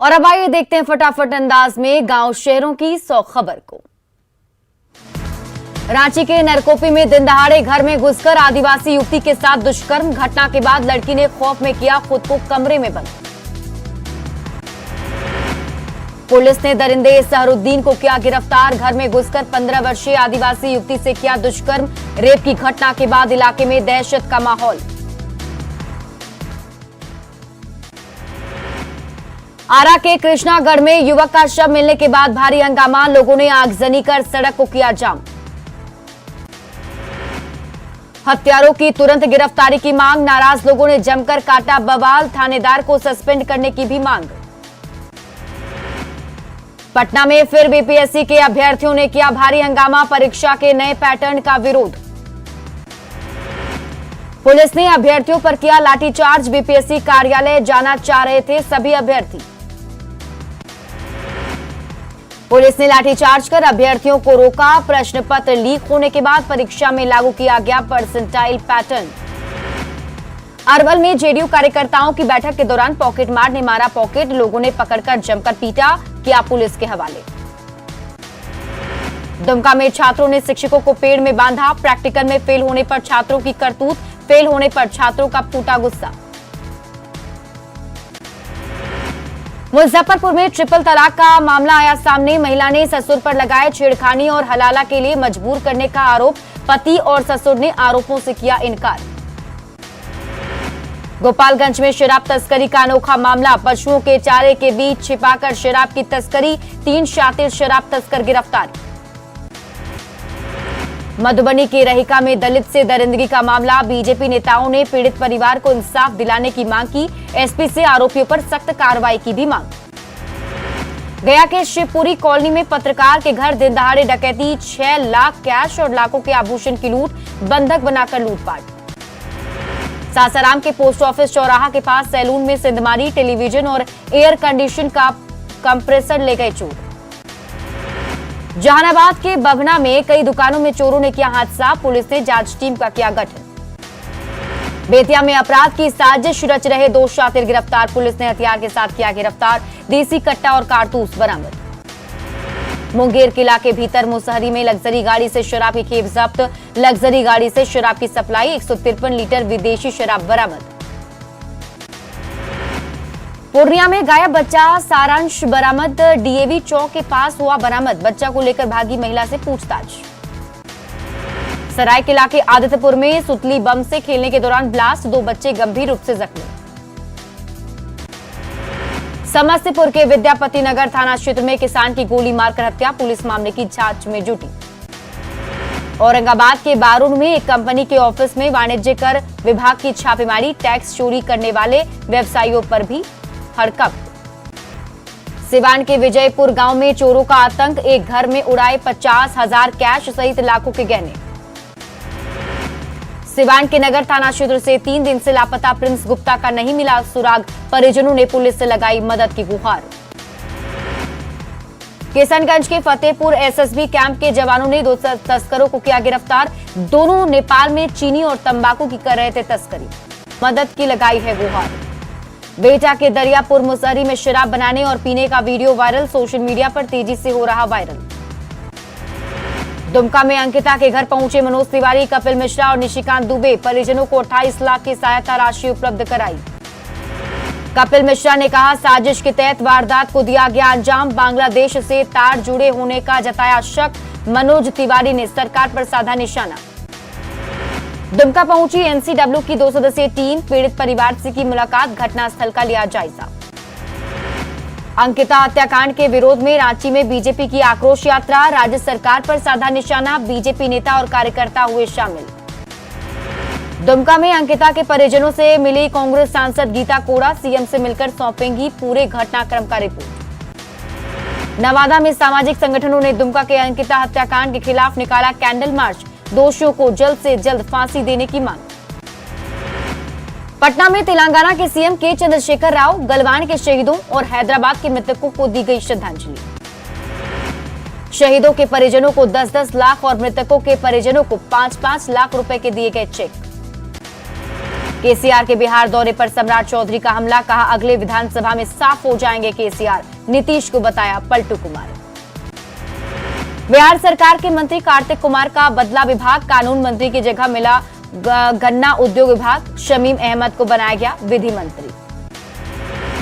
और अब आइए देखते हैं फटाफट अंदाज में गांव शहरों की 100 खबर को। रांची के नरकोपी में दिन दहाड़े घर में घुसकर आदिवासी युवती के साथ दुष्कर्म। घटना के बाद लड़की ने खौफ में किया खुद को कमरे में बंद। पुलिस ने दरिंदे सहरुद्दीन को किया गिरफ्तार। घर में घुसकर 15 वर्षीय आदिवासी युवती से किया दुष्कर्म। रेप की घटना के बाद इलाके में दहशत का माहौल। आरा के कृष्णागढ़ में युवक का शव मिलने के बाद भारी हंगामा। लोगों ने आगजनी कर सड़क को किया जाम। हत्यारों की तुरंत गिरफ्तारी की मांग। नाराज लोगों ने जमकर काटा बवाल। थानेदार को सस्पेंड करने की भी मांग। पटना में फिर बीपीएससी के अभ्यर्थियों ने किया भारी हंगामा। परीक्षा के नए पैटर्न का विरोध। पुलिस ने अभ्यर्थियों पर किया लाठीचार्ज। बीपीएससी कार्यालय जाना चाह रहे थे सभी अभ्यर्थी। पुलिस ने लाठीचार्ज कर अभ्यर्थियों को रोका। प्रश्न पत्र लीक होने के बाद परीक्षा में लागू किया गया परसेंटाइल पैटर्न। अरवल में जेडीयू कार्यकर्ताओं की बैठक के दौरान पॉकेट मार ने मारा पॉकेट। लोगों ने पकड़कर जमकर पीटा, किया पुलिस के हवाले। दुमका में छात्रों ने शिक्षकों को पेड़ में बांधा। प्रैक्टिकल में फेल होने पर छात्रों की करतूत। फेल होने पर छात्रों का फूटा गुस्सा। मुजफ्फरपुर में ट्रिपल तलाक का मामला आया सामने। महिला ने ससुर पर लगाए छेड़खानी और हलाला के लिए मजबूर करने का आरोप। पति और ससुर ने आरोपों से किया इनकार। गोपालगंज में शराब तस्करी का अनोखा मामला। पशुओं के चारे के बीच छिपाकर शराब की तस्करी। 3 शातिर शराब तस्कर गिरफ्तार। मधुबनी के रहिका में दलित से दरिंदगी का मामला। बीजेपी नेताओं ने पीड़ित परिवार को इंसाफ दिलाने की मांग की। एसपी से आरोपियों पर सख्त कार्रवाई की भी मांग। गया के शिवपुरी कॉलोनी में पत्रकार के घर दिन दहाड़े डकैती। 6 लाख कैश और लाखों के आभूषण की लूट। बंधक बनाकर लूटपाट। सासाराम के पोस्ट ऑफिस चौराहा के पास सैलून में सिंधमारी। टेलीविजन और एयर कंडीशन का कंप्रेसर ले गए चोर। जहानाबाद के बभना में कई दुकानों में चोरों ने किया हादसा। पुलिस ने जांच टीम का किया गठन। बेतिया में अपराध की साजिश रच रहे 2 शातिर गिरफ्तार। पुलिस ने हथियार के साथ किया गिरफ्तार। देसी कट्टा और कारतूस बरामद। मुंगेर किला के भीतर मुसहरी में लग्जरी गाड़ी से शराब की खेप जब्त। लग्जरी गाड़ी से शराब की सप्लाई। 153 लीटर विदेशी शराब बरामद। पूर्णिया में गायब बच्चा सारांश बरामद। डीएवी चौक के पास हुआ बरामद। बच्चा को लेकर भागी महिला से पूछताछ। सरायकेला के आदित्यपुर में सुतली बम से खेलने के दौरान ब्लास्ट। 2 बच्चे गंभीर रूप से जख्मी। समस्तीपुर के विद्यापति नगर थाना क्षेत्र में किसान की गोली मारकर हत्या। पुलिस मामले की जांच में जुटी। औरंगाबाद के बारूण में एक कंपनी के ऑफिस में वाणिज्य कर विभाग की छापेमारी। टैक्स चोरी करने वाले व्यवसायियों पर भी हड़कंप। सिवान के विजयपुर गांव में चोरों का आतंक। एक घर में उड़ाए 50,000 कैश सहित लाखों के गहने। सिवान के नगर थाना क्षेत्र से 3 दिन से लापता प्रिंस गुप्ता का नहीं मिला सुराग। परिजनों ने पुलिस से लगाई मदद की गुहार। किशनगंज के फतेहपुर एसएसबी कैंप के जवानों ने 2 तस्करों को किया गिरफ्तार। दोनों नेपाल में चीनी और तंबाकू की कर रहे थे तस्करी। मदद की लगाई है गुहार। बेटा के दरियापुर मुसहरी में शराब बनाने और पीने का वीडियो वायरल। सोशल मीडिया पर तेजी से हो रहा वायरल। दुमका में अंकिता के घर पहुंचे मनोज तिवारी, कपिल मिश्रा और निशिकांत दुबे। परिजनों को 28 लाख की सहायता राशि उपलब्ध कराई। कपिल मिश्रा ने कहा साजिश के तहत वारदात को दिया गया अंजाम। बांग्लादेश से तार जुड़े होने का जताया शक। मनोज तिवारी ने सरकार पर साधा निशाना। दुमका पहुंची एनसीडब्ल्यू की 2 सदस्यीय टीम। पीड़ित परिवार से की मुलाकात। घटनास्थल का लिया जायजा। अंकिता हत्याकांड के विरोध में रांची में बीजेपी की आक्रोश यात्रा। राज्य सरकार पर साधा निशाना। बीजेपी नेता और कार्यकर्ता हुए शामिल। दुमका में अंकिता के परिजनों से मिली कांग्रेस सांसद गीता कोड़ा। सीएम से मिलकर सौंपेंगी पूरे घटनाक्रम का रिपोर्ट। नवादा में सामाजिक संगठनों ने दुमका के अंकिता हत्याकांड के खिलाफ निकाला कैंडल मार्च। दोषियों को जल्द से जल्द फांसी देने की मांग। पटना में तेलंगाना के सीएम के चंद्रशेखर राव, गलवान के शहीदों और हैदराबाद के मृतकों को दी गई श्रद्धांजलि। शहीदों के परिजनों को 10-10 लाख और मृतकों के परिजनों को 5-5 लाख रुपए के दिए गए चेक। केसीआर के बिहार दौरे पर सम्राट चौधरी का हमला, कहा अगले विधानसभा में साफ हो जाएंगे केसीआर, नीतीश को बताया पलटू कुमार। बिहार सरकार के मंत्री कार्तिक कुमार का बदला विभाग, कानून मंत्री की जगह मिला गन्ना उद्योग विभाग, शमीम अहमद को बनाया गया विधि मंत्री।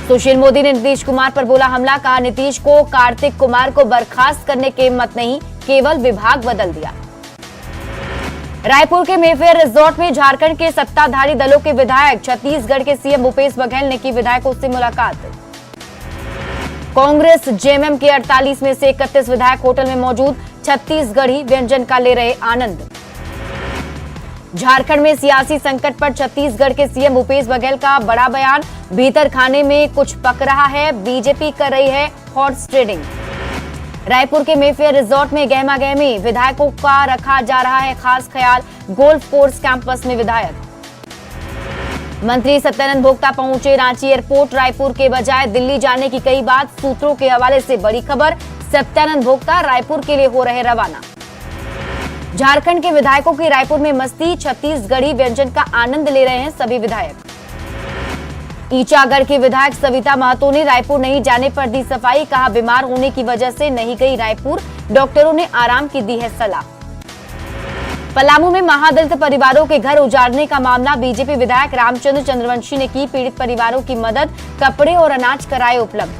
सुशील मोदी ने नीतीश कुमार पर बोला हमला, कहा नीतीश को कार्तिक कुमार को बर्खास्त करने के मत नहीं, केवल विभाग बदल दिया। रायपुर के मेफेयर रिजॉर्ट में झारखंड के सत्ताधारी दलों के विधायक, छत्तीसगढ़ के सीएम भूपेश बघेल ने की विधायकों से मुलाकात। कांग्रेस जेएमएम के 48 में से 31 विधायक होटल में मौजूद, छत्तीसगढ़ी व्यंजन का ले रहे आनंद। झारखंड में सियासी संकट पर छत्तीसगढ़ के सीएम भूपेश बघेल का बड़ा बयान, भीतर खाने में कुछ पक रहा है, बीजेपी कर रही है हॉर्स ट्रेडिंग। रायपुर के मेफेयर रिजॉर्ट में गहमा गहमी, विधायकों का रखा जा रहा है खास ख्याल, गोल्फ कोर्स कैंपस में विधायक। मंत्री सत्यानंद भोक्ता पहुंचे रांची एयरपोर्ट, रायपुर के बजाय दिल्ली जाने की कई बात, सूत्रों के हवाले से बड़ी खबर, सत्यानंद भोक्ता रायपुर के लिए हो रहे रवाना। झारखंड के विधायकों की रायपुर में मस्ती, छत्तीसगढ़ी व्यंजन का आनंद ले रहे हैं सभी विधायक। ईचागढ़ की विधायक सविता महतो ने रायपुर नहीं जाने पर दी सफाई, कहा बीमार होने की वजह से नहीं गई रायपुर, डॉक्टरों ने आराम की दी है सलाह। पलामू में महादलित परिवारों के घर उजाड़ने का मामला, बीजेपी विधायक रामचंद्र चंद्रवंशी ने की पीड़ित परिवारों की मदद, कपड़े और अनाज कराए उपलब्ध।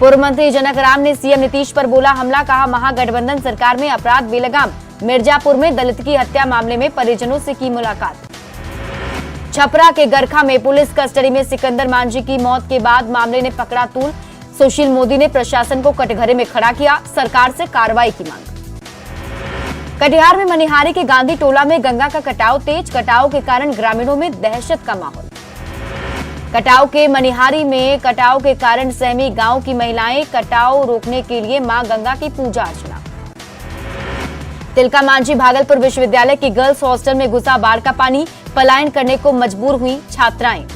पूर्व मंत्री जनक राम ने सीएम नीतीश पर बोला हमला, कहा महागठबंधन सरकार में अपराध बेलगाम, मिर्जापुर में दलित की हत्या मामले में परिजनों से की मुलाकात। छपरा के गरखा में पुलिस कस्टडी में सिकंदर मांझी की मौत के बाद मामले ने पकड़ा तूल, सुशील मोदी ने प्रशासन को कटघरे में खड़ा किया, सरकार से कार्रवाई की मांग। कटिहार में मनिहारी के गांधी टोला में गंगा का कटाव तेज, कटाव के कारण ग्रामीणों में दहशत का माहौल। कटाव के मनिहारी में कटाव के कारण सहमी गांव की महिलाएं, कटाव रोकने के लिए मां गंगा की पूजा अर्चना। तिलका मांझी भागलपुर विश्वविद्यालय की गर्ल्स हॉस्टल में घुसा बाढ़ का पानी, पलायन करने को मजबूर हुई छात्राएं।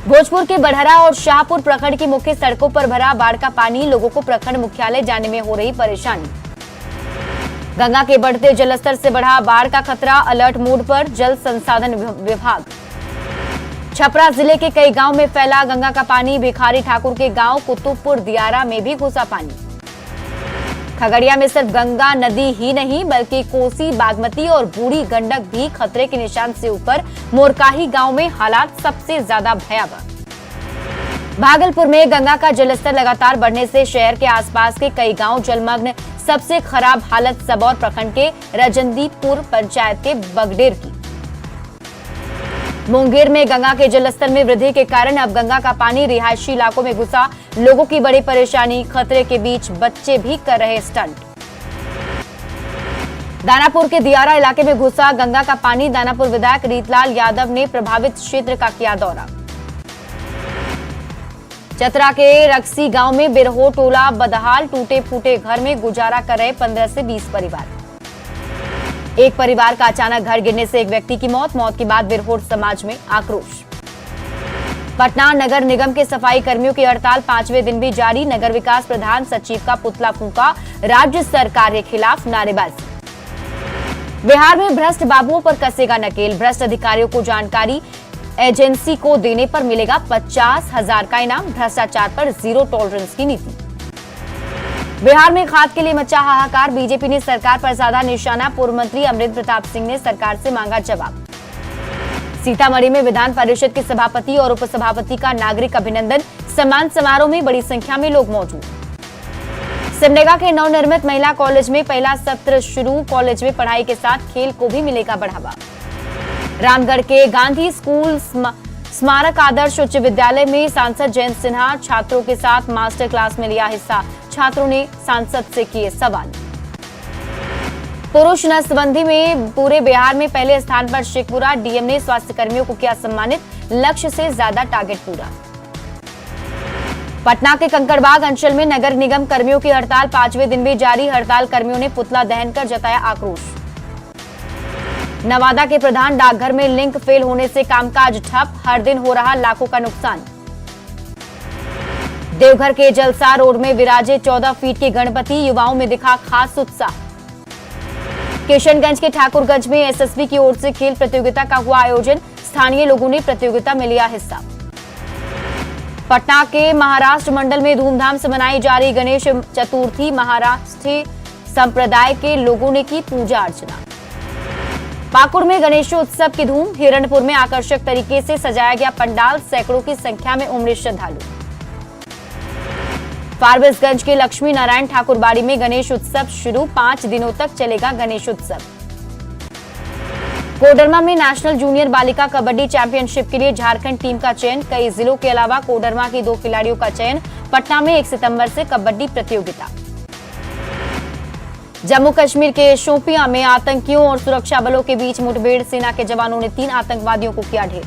भोजपुर के बढ़हरा और शाहपुर प्रखंड की मुख्य सड़कों पर भरा बाढ़ का पानी, लोगों को प्रखंड मुख्यालय जाने में हो रही परेशानी। गंगा के बढ़ते जलस्तर से बढ़ा बाढ़ का खतरा, अलर्ट मोड पर जल संसाधन विभाग। छपरा जिले के कई गांव में फैला गंगा का पानी, भिखारी ठाकुर के गांव कुतुबपुर दियारा में भी घुसा पानी। खगड़िया में सिर्फ गंगा नदी ही नहीं बल्कि कोसी, बागमती और बूढ़ी गंडक भी खतरे के निशान से ऊपर, मोरकाही गांव में हालात सबसे ज्यादा भयावह। भागलपुर में गंगा का जलस्तर लगातार बढ़ने से शहर के आसपास के कई गांव जलमग्न, सबसे खराब हालत सबौर प्रखंड के रजनदीपुर पंचायत के बगडेर की। मुंगेर में गंगा के जलस्तर में वृद्धि के कारण अब गंगा का पानी रिहायशी इलाकों में घुसा, लोगों की बड़ी परेशानी, खतरे के बीच बच्चे भी कर रहे स्टंट। दानापुर के दियारा इलाके में घुसा गंगा का पानी, दानापुर विधायक रीतलाल यादव ने प्रभावित क्षेत्र का किया दौरा। चतरा के रक्सी गांव में बिरहो टोला बदहाल, टूटे फूटे घर में गुजारा कर रहे 15 से 20 परिवार। एक परिवार का अचानक घर गिरने से एक व्यक्ति की मौत, मौत के बाद बिरहोट समाज में आक्रोश। पटना नगर निगम के सफाई कर्मियों की हड़ताल 5वें दिन भी जारी, नगर विकास प्रधान सचिव का पुतला फूंका, राज्य सरकार के खिलाफ नारेबाजी। बिहार में भ्रष्ट बाबुओं पर कसेगा नकेल, भ्रष्ट अधिकारियों को जानकारी एजेंसी को देने पर मिलेगा 50,000 का इनाम, भ्रष्टाचार पर जीरो टॉलरेंस की नीति। बिहार में खाद के लिए मचा हाहाकार, बीजेपी ने सरकार पर साधा निशाना, पूर्व मंत्री अमरिंदर प्रताप सिंह ने सरकार से मांगा जवाब। सीतामढ़ी में विधान परिषद के सभापति और उपसभापति का नागरिक अभिनंदन, सम्मान समारोह में बड़ी संख्या में लोग मौजूद। सिमडेगा के नवनिर्मित महिला कॉलेज में पहला सत्र शुरू, कॉलेज में पढ़ाई के साथ खेल को भी मिलेगा बढ़ावा। रामगढ़ के गांधी स्कूल स्मारक आदर्श उच्च विद्यालय में सांसद जयंत सिन्हा छात्रों के साथ मास्टर क्लास में लिया हिस्सा, छात्रों ने सांसद से किए सवाल। पुरुष नसबंदी में पूरे बिहार में पहले स्थान पर शेखपुरा, डीएम ने स्वास्थ्य कर्मियों को किया सम्मानित, लक्ष्य से ज्यादा टारगेट पूरा। पटना के कंकड़बाग अंचल में नगर निगम कर्मियों की हड़ताल 5वें दिन भी जारी, हड़ताल कर्मियों ने पुतला दहन कर जताया आक्रोश। नवादा के प्रधान डाकघर में लिंक फेल होने से कामकाज ठप, हर दिन हो रहा लाखों का नुकसान। देवघर के जलसा रोड में विराजे 14 फीट के गणपति, युवाओं में दिखा खास उत्साह। किशनगंज के ठाकुरगंज में एसएसबी की ओर से खेल प्रतियोगिता का हुआ आयोजन। स्थानीय लोगों ने प्रतियोगिता में लिया हिस्सा। पटना के महाराष्ट्र मंडल में धूमधाम से मनाई जा रही गणेश चतुर्थी। महाराष्ट्र संप्रदाय के लोगों ने की पूजा अर्चना। पाकुड़ में गणेशोत्सव की धूम। हिरणपुर में आकर्षक तरीके से सजाया गया पंडाल। सैकड़ों की संख्या में उमड़े श्रद्धालु। फारबिसगंज के लक्ष्मी नारायण ठाकुर बाड़ी में गणेश उत्सव शुरू। 5 दिनों तक चलेगा गणेश उत्सव। कोडरमा में नेशनल जूनियर बालिका कबड्डी चैंपियनशिप के लिए झारखंड टीम का चयन। कई जिलों के अलावा कोडरमा की 2 खिलाड़ियों का चयन। पटना में 1 सितंबर से कबड्डी प्रतियोगिता। जम्मू कश्मीर के शोपियां में आतंकियों और सुरक्षा बलों के बीच मुठभेड़। सेना के जवानों ने 3 आतंकवादियों को किया ढेर।